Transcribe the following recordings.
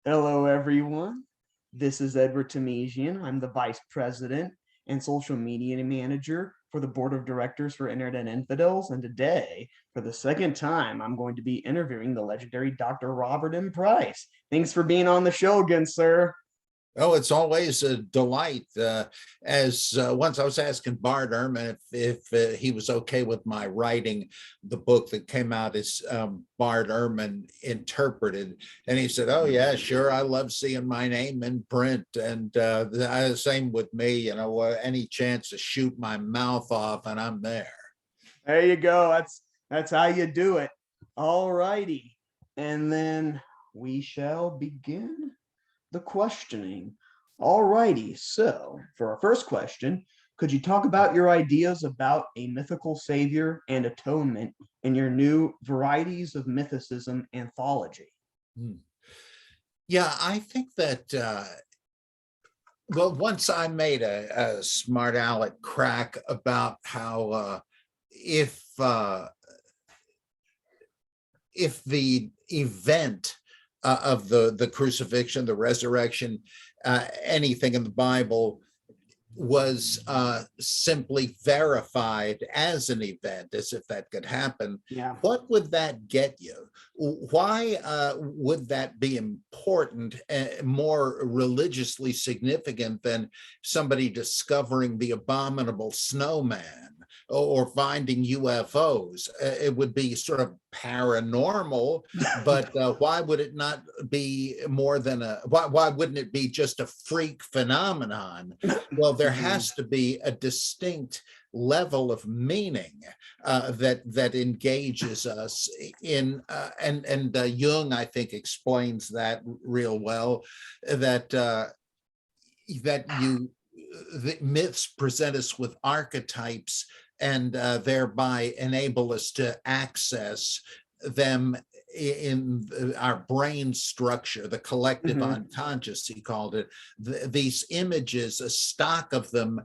Hello, everyone. This is Edward Tahmizian. I'm the Vice President and Social Media Manager for the Board of Directors for Internet Infidels. And today, for the second time, I'm going to be interviewing the legendary Dr. Robert M. Price. Thanks for being on the show again, sir. Oh, it's always a delight. As once I was asking Bart Ehrman if he was okay with my writing the book that came out as Bart Ehrman Interpreted, and he said, "Oh yeah, sure. I love seeing my name in print." And the same with me. Any chance to shoot my mouth off, and I'm there. There you go. That's how you do it. All righty. And then we shall begin the questioning. All righty. So, for our first question, could you talk about your ideas about a mythical savior and atonement in your new Varieties of Mythicism anthology? Hmm. Yeah, I think that. Well, once I made a smart aleck crack about how if the event of the crucifixion, the resurrection, anything in the Bible was simply verified as an event, as if that could happen, Yeah. what would that get you? Why would that be important, more religiously significant than somebody discovering the abominable snowman or finding UFOs? It would be sort of paranormal, but why would it not be more than why wouldn't it be just a freak phenomenon? Well, there has to be a distinct level of meaning that engages us in, and Jung, I think, explains that real well. That the myths present us with archetypes and thereby enable us to access them in our brain structure, the collective unconscious, he called it. These images, a stock of them,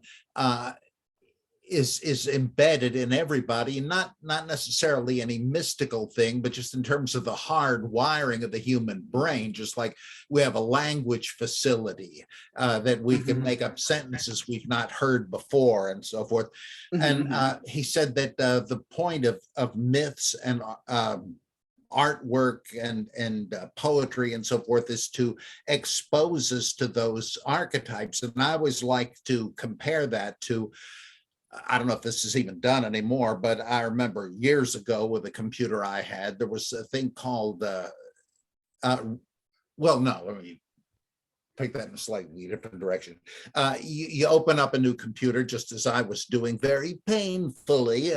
is embedded in everybody, not necessarily any mystical thing, but just in terms of the hard wiring of the human brain. Just like we have a language facility that we can make up sentences we've not heard before and so forth. And he said that the point of myths and artwork and poetry and so forth is to expose us to those archetypes. And I always like to compare that to, I don't know if this is even done anymore, but I remember years ago with a computer I had, there was a thing called, well, no, let me take that in a slightly different direction. You open up a new computer, just as I was doing very painfully,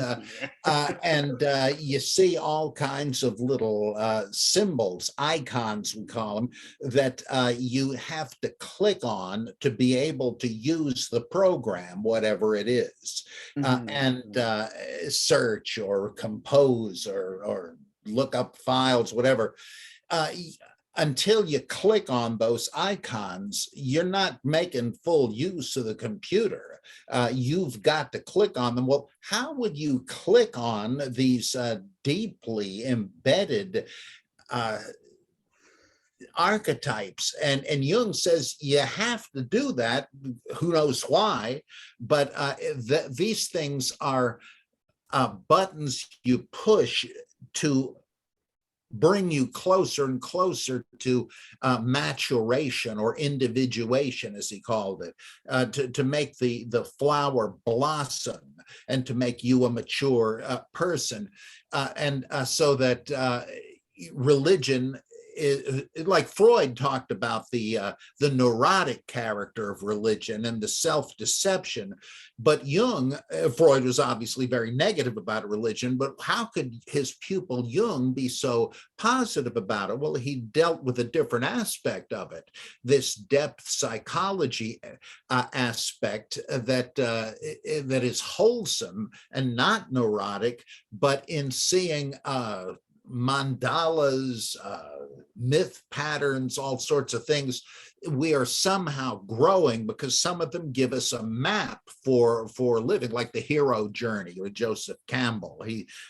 and you see all kinds of little symbols, icons, we call them, that you have to click on to be able to use the program, whatever it is, and search or compose or look up files, whatever. Until you click on those icons, you're not making full use of the computer. You've got to click on them. Well, how would you click on these deeply embedded archetypes? And Jung says you have to do that. Who knows why? But these things are buttons you push to bring you closer and closer to maturation or individuation, as he called it, to make the flower blossom and to make you a mature person. And so that religion, like Freud talked about the neurotic character of religion and the self-deception, but Jung, Freud was obviously very negative about religion, but how could his pupil Jung be so positive about it? Well, he dealt with a different aspect of it, this depth psychology aspect that is wholesome and not neurotic, but in seeing mandalas, myth patterns, all sorts of things, we are somehow growing because some of them give us a map for living, like the hero journey with Joseph Campbell.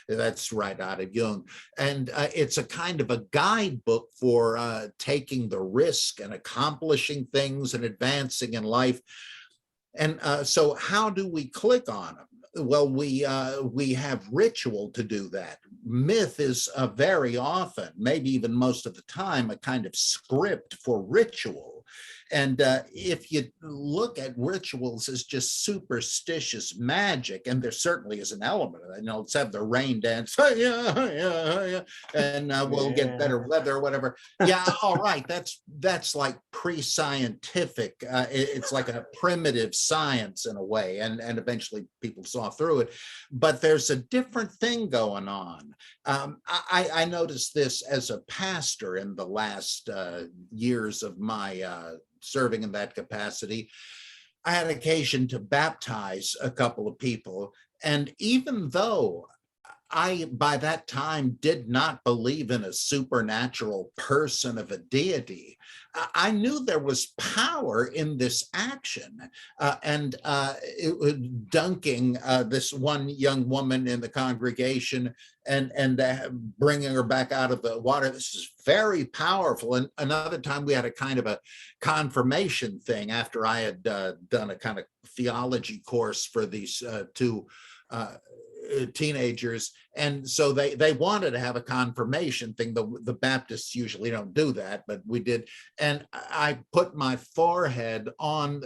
That's right out of Jung. And it's a kind of a guidebook for taking the risk and accomplishing things and advancing in life. And so how do we click on them? Well, we have ritual to do that. Myth is very often, maybe even most of the time, a kind of script for ritual. And if you look at rituals as just superstitious magic, and there certainly is an element of that, let's have the rain dance, and we'll get better weather or whatever. Yeah, all right, that's like pre-scientific. It's like a primitive science in a way, and eventually people saw through it. But there's a different thing going on. I noticed this as a pastor in the last years of my serving in that capacity. I had occasion to baptize a couple of people. And even though I, by that time, did not believe in a supernatural person of a deity, I knew there was power in this action. It was dunking this one young woman in the congregation and bringing her back out of the water. This is very powerful. And another time we had a kind of a confirmation thing after I had done a kind of theology course for these two teenagers, and so they wanted to have a confirmation thing. The Baptists usually don't do that, but we did. And I put my forehead on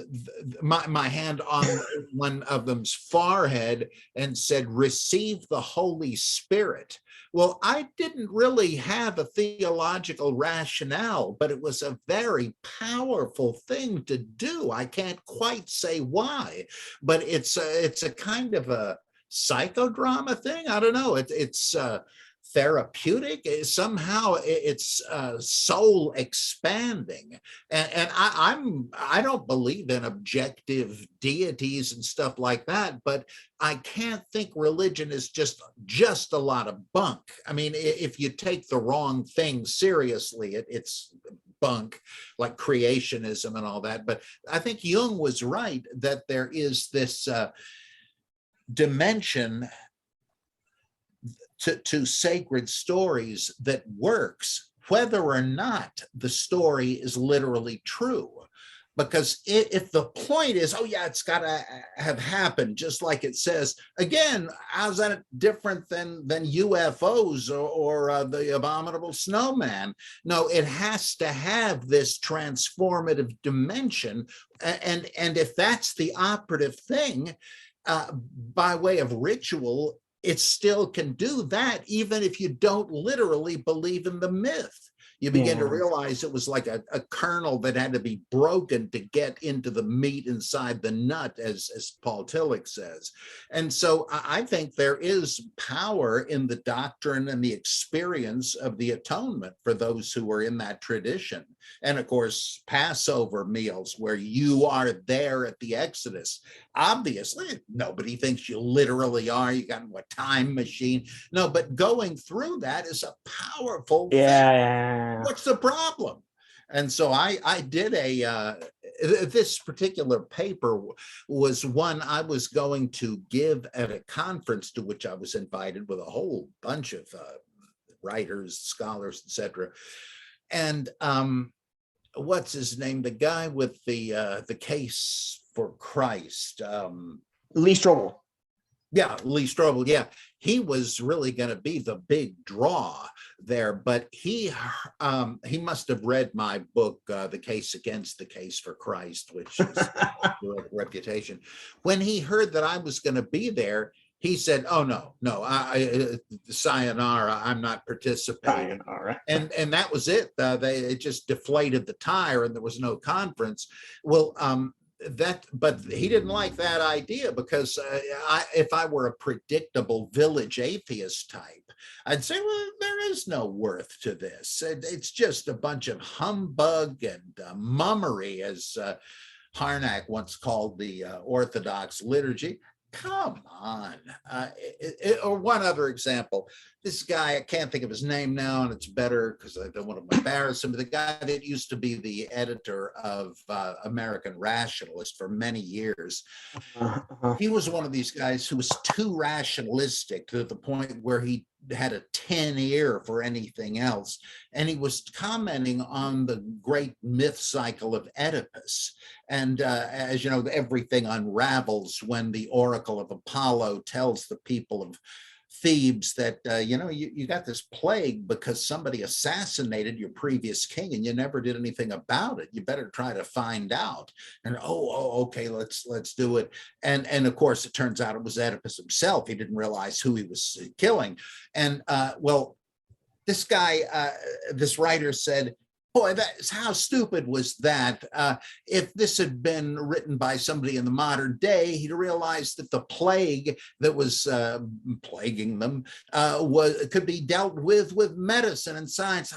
my hand on one of them's forehead and said, "Receive the Holy Spirit." Well, I didn't really have a theological rationale, but it was a very powerful thing to do. I can't quite say why, but it's a kind of a psychodrama thing. I don't know. It's therapeutic. Somehow it's soul expanding. And I don't believe in objective deities and stuff like that, but I can't think religion is just a lot of bunk. I mean, if you take the wrong thing seriously, it's bunk, like creationism and all that. But I think Jung was right that there is this dimension to sacred stories that works, whether or not the story is literally true. Because if the point is, oh yeah, it's got to have happened, just like it says, again, how's that different than UFOs or the abominable snowman? No, it has to have this transformative dimension. And if that's the operative thing, by way of ritual, it still can do that, even if you don't literally believe in the myth. You begin to realize it was like a kernel that had to be broken to get into the meat inside the nut, as Paul Tillich says. And so I think there is power in the doctrine and the experience of the atonement for those who are in that tradition. And of course, Passover meals where you are there at the Exodus. Obviously, nobody thinks you literally are. You got a time machine. No, but going through that is a powerful thing. What's the problem? And so I did this particular paper was one I was going to give at a conference to which I was invited with a whole bunch of writers, scholars, etc. And what's his name? The guy with the case for Christ. Lee Strobel. Yeah, Lee Strobel. Yeah, he was really going to be the big draw there, but he must have read my book, The Case Against the Case for Christ, which is a reputation. When he heard that I was going to be there, he said, "Oh no, sayonara, I'm not participating." Sayonara. And that was it. It just deflated the tire, and there was no conference. Well, but he didn't like that idea, because if I were a predictable village atheist type, I'd say, well, there is no worth to this. It's just a bunch of humbug and mummery, as Harnack once called the Orthodox liturgy. Come on. Or one other example. This guy, I can't think of his name now, and it's better because I don't want to embarrass him. But the guy that used to be the editor of American Rationalist for many years, Uh-huh. he was one of these guys who was too rationalistic to the point where he had a 10 ear for anything else. And he was commenting on the great myth cycle of Oedipus. And as you know, everything unravels when the oracle of Apollo tells the people of Thebes that, you got this plague because somebody assassinated your previous king and you never did anything about it. You better try to find out. And, okay, let's do it. And of course, it turns out it was Oedipus himself. He didn't realize who he was killing. And this guy, this writer said, boy, how stupid was that? If this had been written by somebody in the modern day, he'd realize that the plague that was plaguing them could be dealt with medicine and science.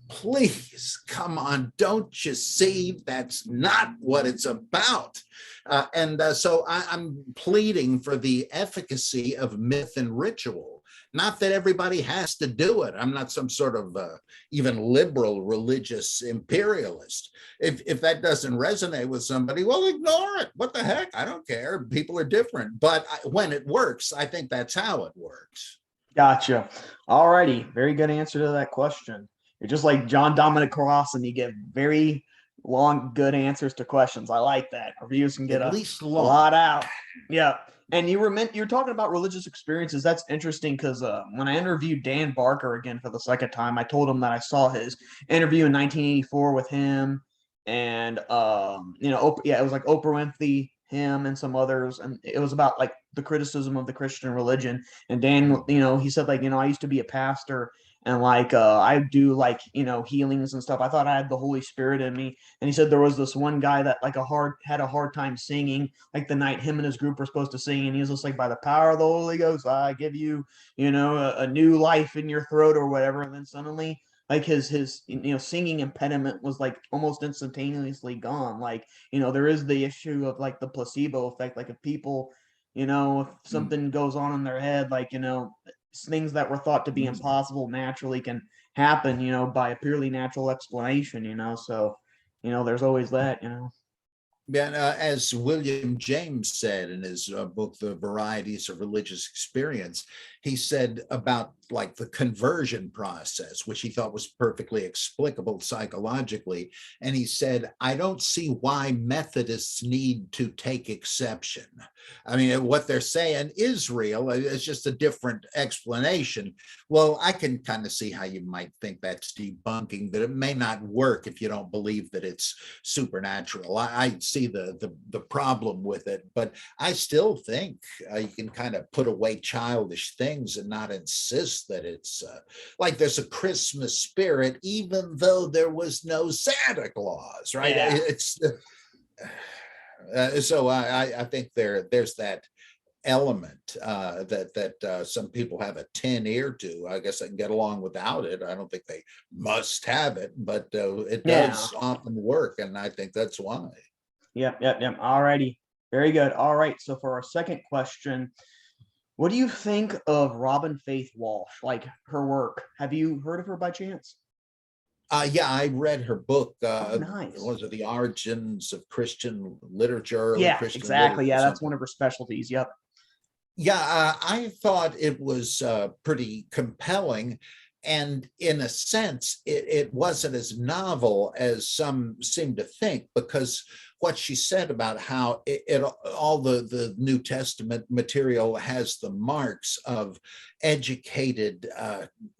Please, come on, don't you see that's not what it's about? So I'm pleading for the efficacy of myth and ritual. Not that everybody has to do it. I'm not some sort of even liberal religious imperialist. If that doesn't resonate with somebody, well, ignore it. What the heck? I don't care. People are different. But when it works, I think that's how it works. Gotcha. All righty. Very good answer to that question. You're just like John Dominic Carlson. You get very long, good answers to questions. I like that. Our viewers can get At a least long. lot out. Yeah. And you're talking about religious experiences. That's interesting because when I interviewed Dan Barker again for the second time, I told him that I saw his interview in 1984 with him, and it was like Oprah Winfrey, him, and some others, and it was about like the criticism of the Christian religion. And Dan, he said like, I used to be a pastor, and like I do like healings and stuff. I thought I had the Holy Spirit in me, and he said there was this one guy that like had a hard time singing, like the night him and his group were supposed to sing, and he was just like, by the power of the Holy Ghost, I give you a new life in your throat or whatever. And then suddenly like his singing impediment was like almost instantaneously gone. Like there is the issue of like the placebo effect. Like if people if something goes on in their head, like things that were thought to be impossible naturally can happen, by a purely natural explanation, so, there's always that. Yeah, as William James said in his book, The Varieties of Religious Experience, he said about like the conversion process, which he thought was perfectly explicable psychologically. And he said, I don't see why Methodists need to take exception. I mean, what they're saying is real. It's just a different explanation. Well, I can kind of see how you might think that's debunking, that it may not work if you don't believe that it's supernatural. I see the problem with it, but I still think you can kind of put away childish things and not insist that it's like there's a Christmas spirit, even though there was no Santa Claus, right? Yeah. It's so I think there's that element that some people have a 10 ear to. I guess I can get along without it. I don't think they must have it, but it does often work, and I think that's why. Yep. All righty. Very good. All right. So for our second question, what do you think of Robin Faith Walsh, like her work? Have you heard of her by chance? Yeah, I read her book. Nice. Was it The Origins of Christian Literature? Yeah, Christian exactly. Literature, Yeah, that's something. one of her specialties. Yep. Yeah, I thought it was pretty compelling. And in a sense, it wasn't as novel as some seem to think, because what she said about how all the New Testament material has the marks of educated,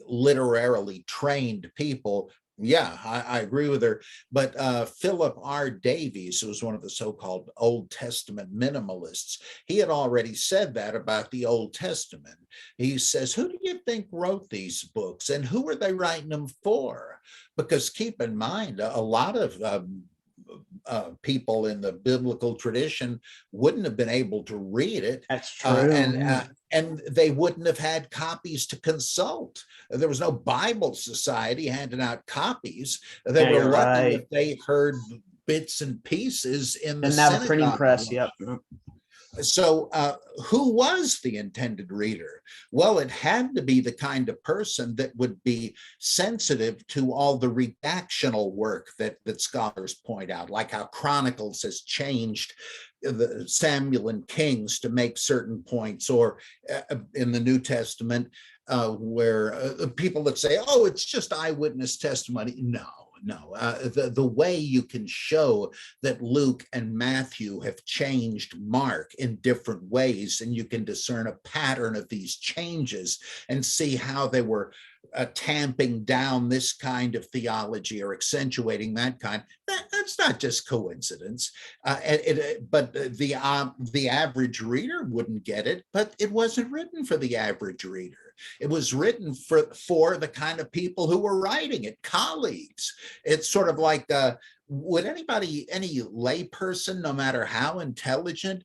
literarily trained people. Yeah, I agree with her. But Philip R. Davies, who was one of the so-called Old Testament minimalists, he had already said that about the Old Testament. He says, who do you think wrote these books, and who are they writing them for? Because keep in mind, a lot of people in the biblical tradition wouldn't have been able to read it. That's true. And they wouldn't have had copies to consult. There was no Bible Society handing out copies. They were lucky if they heard bits and pieces in the Didn't have a printing synagogue. press. Yep. So who was the intended reader? Well, it had to be the kind of person that would be sensitive to all the redactional work that scholars point out, like how Chronicles has changed the Samuel and Kings to make certain points, or in the New Testament, where people that say, oh, it's just eyewitness testimony. No, the way you can show that Luke and Matthew have changed Mark in different ways, and you can discern a pattern of these changes and see how they were tamping down this kind of theology or accentuating that kind. That's not just coincidence. But the average reader wouldn't get it, but it wasn't written for the average reader. It was written for the kind of people who were writing it, colleagues. It's sort of like, would any layperson, no matter how intelligent,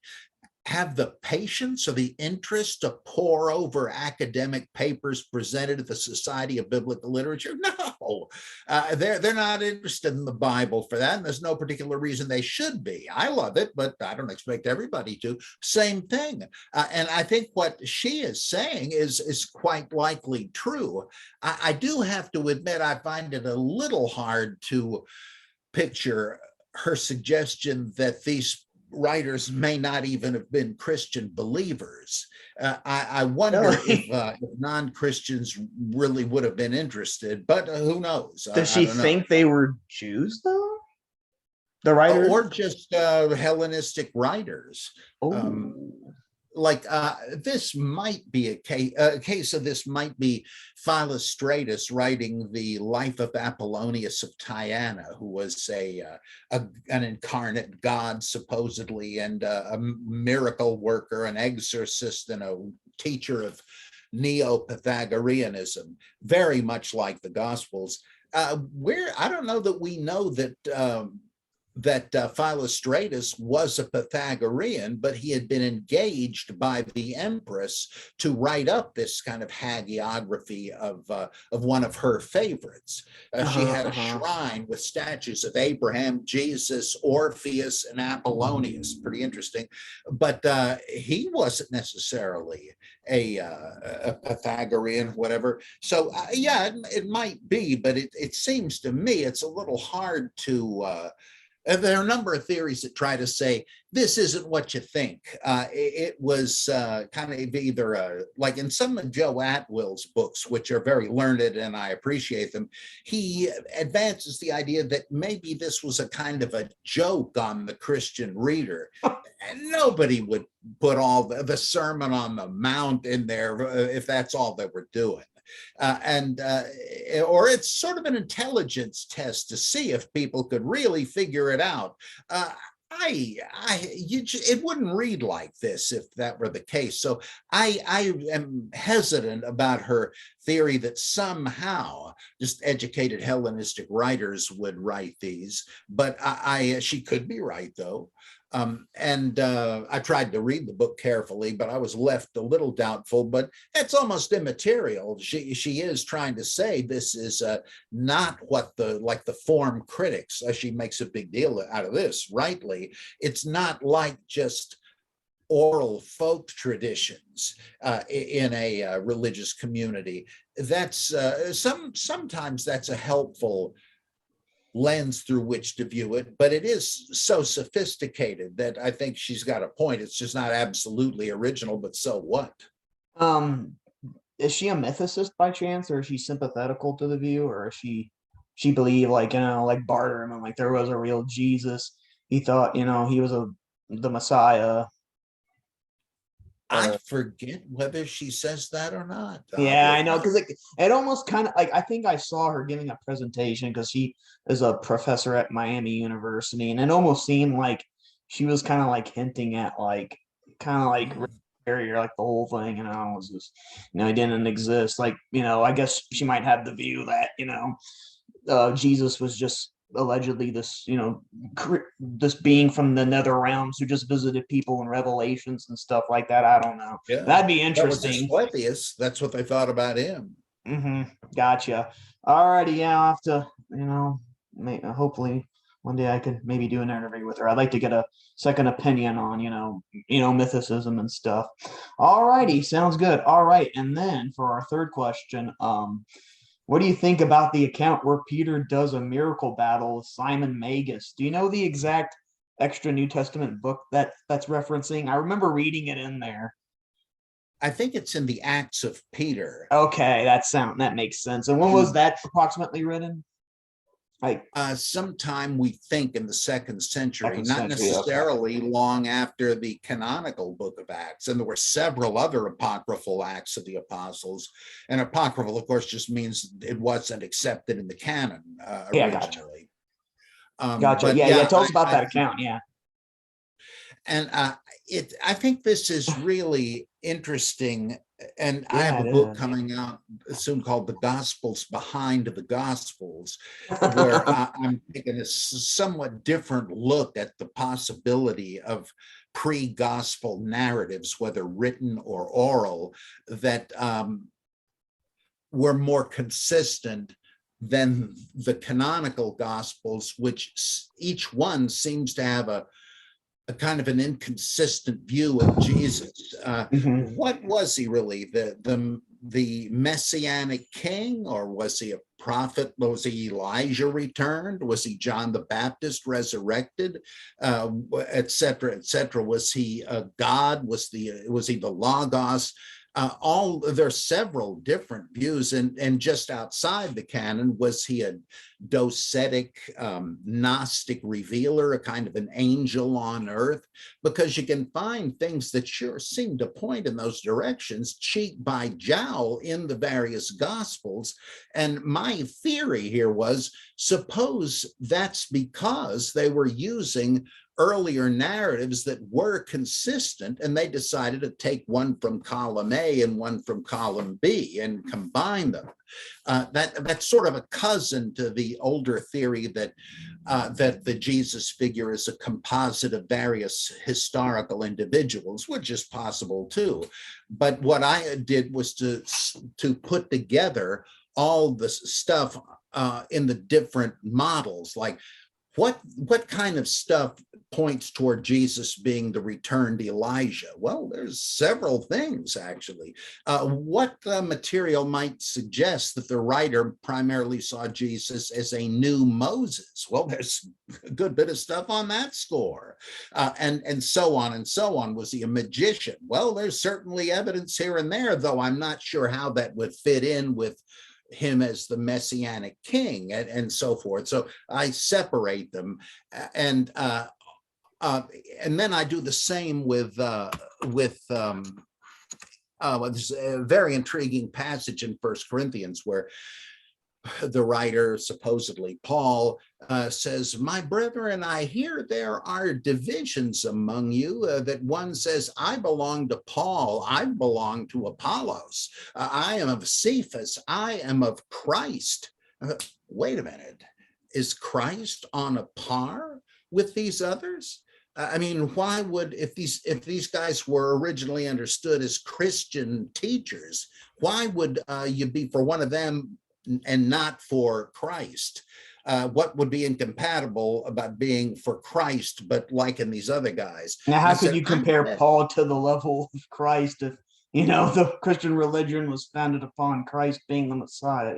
have the patience or the interest to pore over academic papers presented at the Society of Biblical Literature? No, they're not interested in the Bible for that, and there's no particular reason they should be. I love it, but I don't expect everybody to. Same thing. And I think what she is saying is quite likely true. I do have to admit, I find it a little hard to picture her suggestion that these writers may not even have been Christian believers. I wonder if non-Christians really would have been interested, but who knows? Does she think they were Jews, though? The writers? Or just Hellenistic writers. Like this might be a case of this might be Philostratus writing the life of Apollonius of Tyana, who was an incarnate god supposedly, and a miracle worker, an exorcist, and a teacher of Neo-Pythagoreanism, very much like the Gospels. I don't know that we know that Philostratus was a Pythagorean, but he had been engaged by the empress to write up this kind of hagiography of one of her favorites. She had a shrine with statues of Abraham, Jesus, Orpheus, and Apollonius. Pretty interesting. But he wasn't necessarily a Pythagorean, whatever. So yeah, it might be, but it seems to me it's a little hard to there are a number of theories that try to say this isn't what you think. It was kind of either like in some of Joe Atwill's books, which are very learned and I appreciate them, he advances the idea that maybe this was a kind of a joke on the Christian reader. And nobody would put all the Sermon on the Mount in there if that's all they were doing. Or it's sort of an intelligence test to see if people could really figure it out. It wouldn't read like this if that were the case. So I am hesitant about her theory that somehow just educated Hellenistic writers would write these, but she could be right though. I tried to read the book carefully, but I was left a little doubtful, but it's almost immaterial. She is trying to say this is not what the form critics, she makes a big deal out of this, rightly. It's not like just oral folk traditions in a religious community. That's sometimes that's a helpful lens through which to view it, but it is so sophisticated that I think she's got a point. It's just not absolutely original, but so what? Is she a mythicist by chance, or is she sympathetical to the view, or is she believe like Barterman, like there was a real Jesus? He thought he was the Messiah. I forget whether she says that or not. Yeah, I know, because it almost kind of like, I think I saw her giving a presentation because she is a professor at Miami University, and it almost seemed like she was kind of like hinting at barrier, like the whole thing, was just, it didn't exist. Like, I guess she might have the view that, Jesus was just allegedly this, this being from the nether realms who just visited people in Revelations and stuff like that. I don't know. Yeah, that'd be interesting. Asclepius, that's what they thought about him. Gotcha. Alrighty, yeah, I'll have to, hopefully one day I could maybe do an interview with her. I'd like to get a second opinion on, mythicism and stuff. All righty, sounds good. All right, and then for our third question, what do you think about the account where Peter does a miracle battle with Simon Magus? Do you know the exact extra New Testament book that's referencing? I remember reading it in there. I think it's in the Acts of Peter. Okay, that makes sense. And when was that approximately written? Like sometime we think in the second century, Second not century, okay. necessarily long after the canonical book of Acts. And there were several other apocryphal Acts of the Apostles. And apocryphal, of course, just means it wasn't accepted in the canon originally. Gotcha. Yeah. Tell us about that account. Yeah. And I think this is really interesting. And I have a book coming out soon called The Gospels Behind the Gospels, where I'm taking a somewhat different look at the possibility of pre-gospel narratives, whether written or oral, that were more consistent than the canonical gospels, which each one seems to have a kind of an inconsistent view of Jesus. What was he really? The messianic king, or was he a prophet? Was he Elijah returned? Was he John the Baptist resurrected? Et cetera, et cetera. Was he a God? Was he the Logos? There are several different views, and just outside the canon, was he a docetic Gnostic revealer, a kind of an angel on earth? Because you can find things that sure seem to point in those directions, cheek by jowl, in the various gospels. And my theory here was, suppose that's because they were using earlier narratives that were consistent, and they decided to take one from column A and one from column B and combine them. That's sort of a cousin to the older theory that the Jesus figure is a composite of various historical individuals, which is possible too. But what I did was to put together all the stuff in the different models, like what kind of stuff points toward Jesus being the returned Elijah? Well, there's several things, actually. What material might suggest that the writer primarily saw Jesus as a new Moses? Well, there's a good bit of stuff on that score, and so on and so on. Was he a magician? Well, there's certainly evidence here and there, though I'm not sure how that would fit in with him as the messianic king, and so forth. So I separate them, and then I do the same with there's a very intriguing passage in 1 Corinthians where the writer, supposedly Paul, says, "My brethren, I hear there are divisions among you, that one says, I belong to Paul, I belong to Apollos, I am of Cephas, I am of Christ." Wait a minute, is Christ on a par with these others? I mean, why would, if these guys were originally understood as Christian teachers, why would you be for one of them and not for Christ? What would be incompatible about being for Christ, but liking these other guys? Now, how could you compare Paul to the level of Christ if, the Christian religion was founded upon Christ being the Messiah?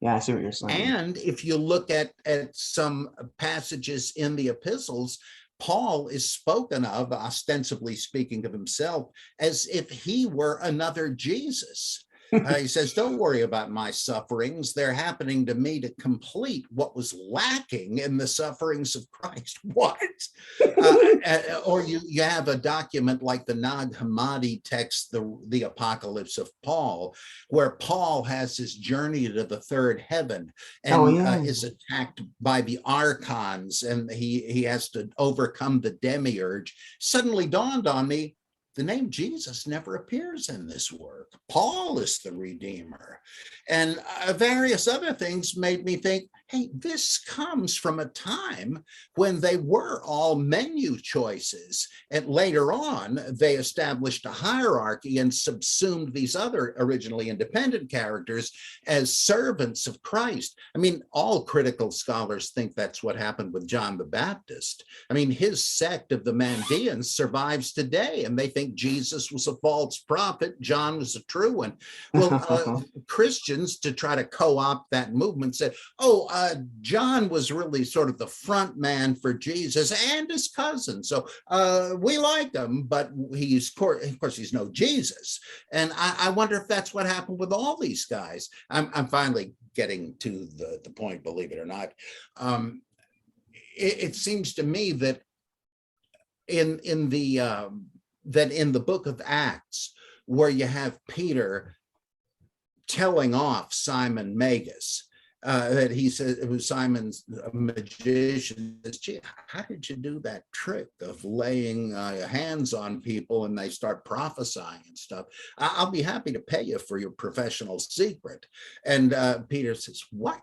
Yeah, I see what you're saying. And if you look at some passages in the epistles, Paul is spoken of, ostensibly speaking of himself, as if he were another Jesus. He says, "Don't worry about my sufferings. They're happening to me to complete what was lacking in the sufferings of Christ." What? Or you have a document like the Nag Hammadi text, the Apocalypse of Paul, where Paul has his journey to the third heaven and is attacked by the archons, and he has to overcome the demiurge. Suddenly dawned on me, the name Jesus never appears in this work. Paul is the Redeemer. And various other things made me think, hey, this comes from a time when they were all menu choices. And later on, they established a hierarchy and subsumed these other originally independent characters as servants of Christ. I mean, all critical scholars think that's what happened with John the Baptist. I mean, his sect of the Mandeans survives today, and they think Jesus was a false prophet, John was a true one. Well, Christians, to try to co-opt that movement, said, oh, John was really sort of the front man for Jesus and his cousin. So we like him, but of course, he's no Jesus. And I wonder if that's what happened with all these guys. I'm finally getting to the point, believe it or not. It seems to me that in the book of Acts, where you have Peter telling off Simon Magus, that he said it was Simon's magician. Gee, how did you do that trick of laying hands on people and they start prophesying and stuff? I'll be happy to pay you for your professional secret. And Peter says, what?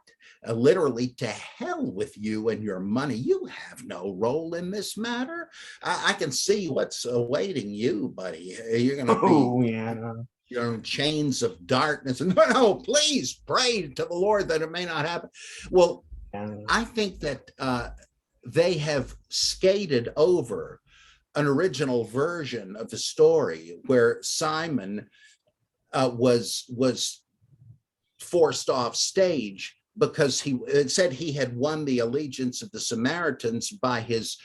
Literally, to hell with you and your money. You have no role in this matter. I can see what's awaiting you, buddy. You're going to be chains of darkness. And no, please pray to the Lord that it may not happen. Well, I think that they have skated over an original version of the story where Simon was forced off stage because it said he had won the allegiance of the Samaritans by his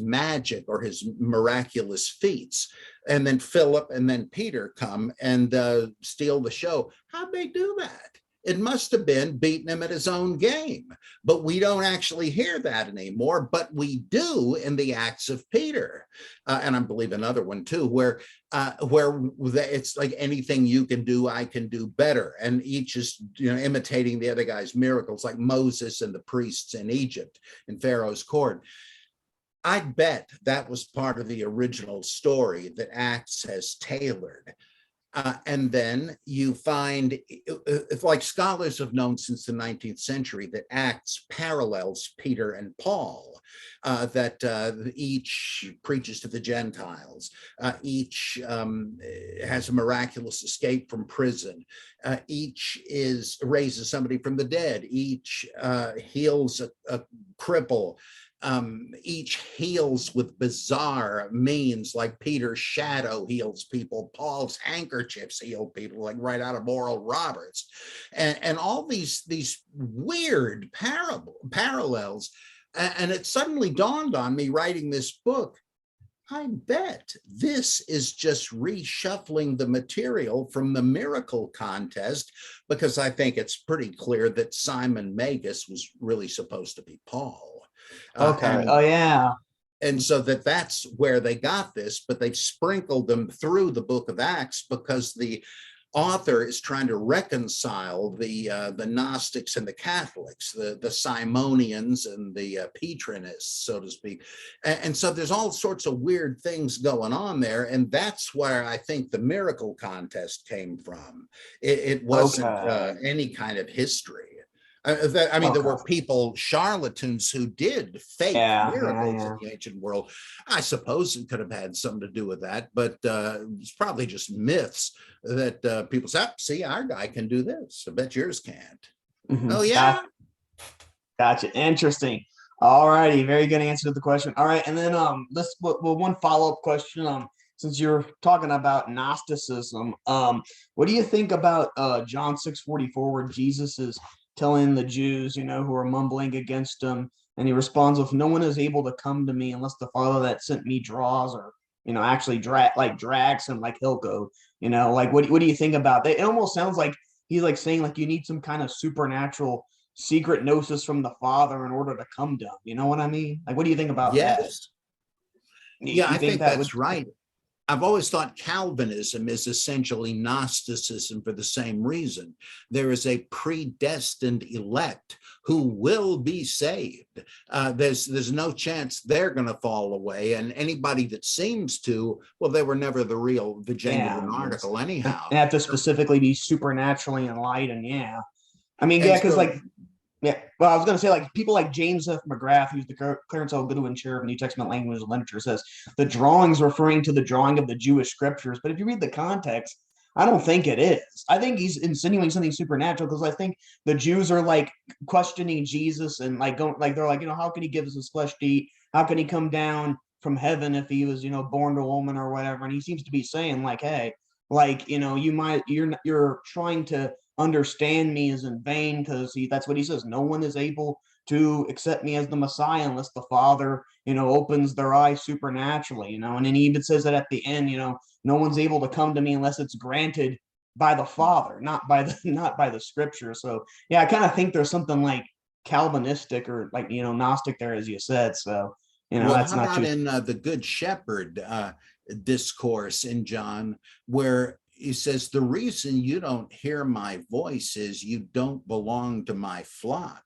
magic or his miraculous feats. And then Philip and then Peter come and steal the show. How'd they do that? It must have been beating him at his own game. But we don't actually hear that anymore, but we do in the Acts of Peter. And I believe another one too, where it's like anything you can do, I can do better. And each is imitating the other guy's miracles, like Moses and the priests in Egypt in Pharaoh's court. I bet that was part of the original story that Acts has tailored. And then you find, like scholars have known since the 19th century, that Acts parallels Peter and Paul, that each preaches to the Gentiles, each has a miraculous escape from prison, each raises somebody from the dead, each heals a cripple. Each heals with bizarre means, like Peter's shadow heals people, Paul's handkerchiefs heal people, like right out of Oral Roberts, and all these weird parallels. And it suddenly dawned on me writing this book, I bet this is just reshuffling the material from the miracle contest, because I think it's pretty clear that Simon Magus was really supposed to be Paul. Okay. And so that's where they got this, but they've sprinkled them through the book of Acts because the author is trying to reconcile the Gnostics and the Catholics, the Simonians and the Petrinists, so to speak. And so there's all sorts of weird things going on there. And that's where I think the miracle contest came from. It wasn't any kind of history. There were people, charlatans, who did fake miracles in the ancient world. I suppose it could have had something to do with that, but it's probably just myths that people say, see, our guy can do this. I bet yours can't. Mm-hmm. Oh, yeah. Gotcha. Interesting. All righty. Very good answer to the question. All right. And then one follow-up question. Since you're talking about Gnosticism, what do you think about John 6:44, where Jesus is telling the Jews, who are mumbling against him, and he responds with, no one is able to come to me unless the Father that sent me draws, or actually drags him, like he'll go, what do you think about that? It almost sounds like he's like saying, like, you need some kind of supernatural secret gnosis from the Father in order to come to him. You know what I mean? Like, what do you think about that? I think that's right. I've always thought Calvinism is essentially Gnosticism for the same reason. There is a predestined elect who will be saved. There's no chance they're going to fall away. And anybody that seems to, well, they were never the genuine article anyhow. They have to specifically be supernaturally enlightened. Yeah. I mean, because Yeah, well, I was going to say, like, people like James F. McGrath, who's the Clarence L. Goodwin Chair of New Testament Language and Literature, says the drawing's referring to the drawing of the Jewish scriptures. But if you read the context, I don't think it is. I think he's insinuating something supernatural, because I think the Jews are like questioning Jesus and like going, like, they're like, how can he give us his flesh to eat? How can he come down from heaven if he was, born to a woman or whatever? And he seems to be saying, like, hey, like, you're trying to understand me is in vain, because that's what he says. No one is able to accept me as the Messiah unless the Father, opens their eyes supernaturally, and then he even says that at the end, no one's able to come to me unless it's granted by the Father, not by the scripture. So yeah, I kind of think there's something like Calvinistic or like, Gnostic there, as you said. So, Well, that's how not about too. in the Good Shepherd discourse in John, where he says, the reason you don't hear my voice is you don't belong to my flock.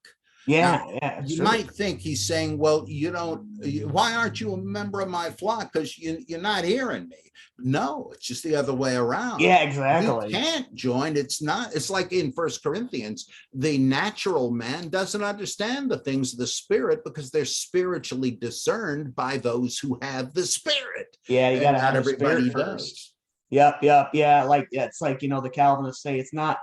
Now, Yeah, yeah, it's you true. might think he's saying, well, why aren't you a member of my flock? Because you're not hearing me. No, it's just the other way around. Yeah, You exactly. can't join. It's like in First Corinthians, the natural man doesn't understand the things of the spirit because they're spiritually discerned by those who have the spirit. Yeah, you got And to not have the spirit everybody first. does. Yep, yep, yeah. Like, yeah, it's like, the Calvinists say, it's not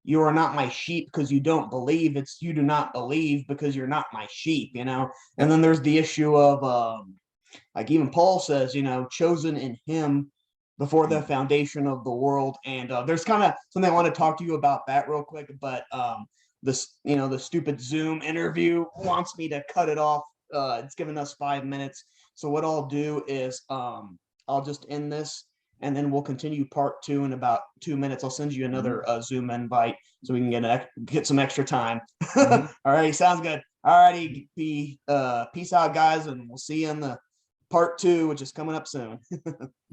you are not my sheep because you don't believe, it's you do not believe because you're not my sheep. And then there's the issue of like even Paul says, chosen in him before the foundation of the world. And there's kind of something I want to talk to you about that real quick, but this, the stupid Zoom interview wants me to cut it off. It's given us 5 minutes. So what I'll do is I'll just end this, and then we'll continue part two in about 2 minutes. I'll send you another Zoom invite so we can get some extra time. All Mhm. righty, sounds good. All righty, peace out, guys, and we'll see you in the part two, which is coming up soon.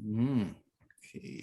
Mhm. Okay.